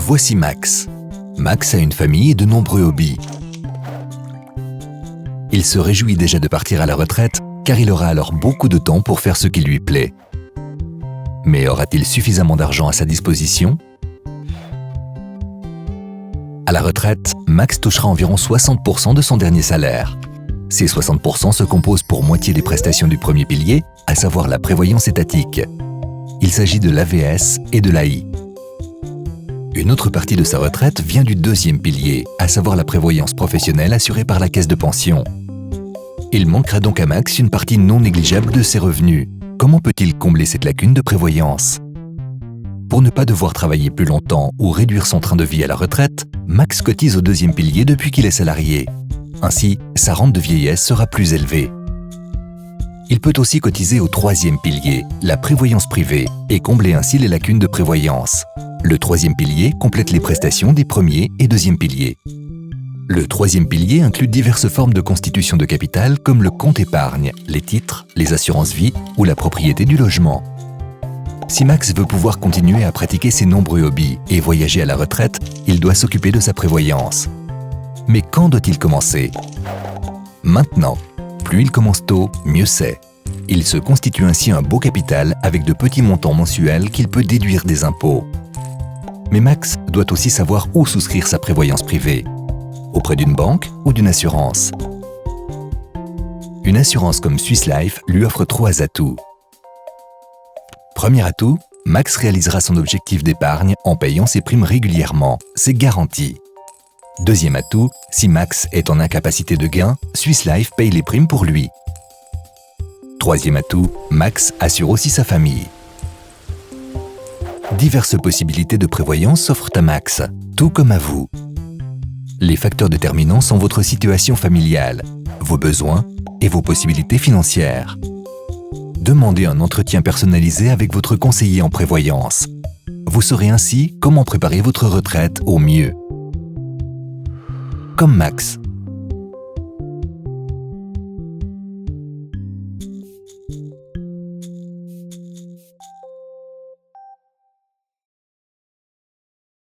Voici Max. Max a une famille et de nombreux hobbies. Il se réjouit déjà de partir à la retraite car il aura alors beaucoup de temps pour faire ce qui lui plaît. Mais aura-t-il suffisamment d'argent à sa disposition? À la retraite, Max touchera environ 60% de son dernier salaire. Ces 60% se composent pour moitié des prestations du premier pilier, à savoir la prévoyance étatique. Il s'agit de l'AVS et de l'AI. Une autre partie de sa retraite vient du deuxième pilier, à savoir la prévoyance professionnelle assurée par la caisse de pension. Il manquera donc à Max une partie non négligeable de ses revenus. Comment peut-il combler cette lacune de prévoyance? Pour ne pas devoir travailler plus longtemps ou réduire son train de vie à la retraite, Max cotise au deuxième pilier depuis qu'il est salarié. Ainsi, sa rente de vieillesse sera plus élevée. Il peut aussi cotiser au troisième pilier, la prévoyance privée, et combler ainsi les lacunes de prévoyance. Le troisième pilier complète les prestations des premiers et deuxième piliers. Le troisième pilier inclut diverses formes de constitution de capital comme le compte épargne, les titres, les assurances vie ou la propriété du logement. Si Max veut pouvoir continuer à pratiquer ses nombreux hobbies et voyager à la retraite, il doit s'occuper de sa prévoyance. Mais quand doit-il commencer? Maintenant. Plus il commence tôt, mieux c'est. Il se constitue ainsi un beau capital avec de petits montants mensuels qu'il peut déduire des impôts. Mais Max doit aussi savoir où souscrire sa prévoyance privée. Auprès d'une banque ou d'une assurance. Une assurance comme Swiss Life lui offre 3 atouts. Premier atout, Max réalisera son objectif d'épargne en payant ses primes régulièrement, c'est garanti. Deuxième atout, si Max est en incapacité de gain, Swiss Life paye les primes pour lui. Troisième atout, Max assure aussi sa famille. Diverses possibilités de prévoyance s'offrent à Max, tout comme à vous. Les facteurs déterminants sont votre situation familiale, vos besoins et vos possibilités financières. Demandez un entretien personnalisé avec votre conseiller en prévoyance. Vous saurez ainsi comment préparer votre retraite au mieux. Comme Max,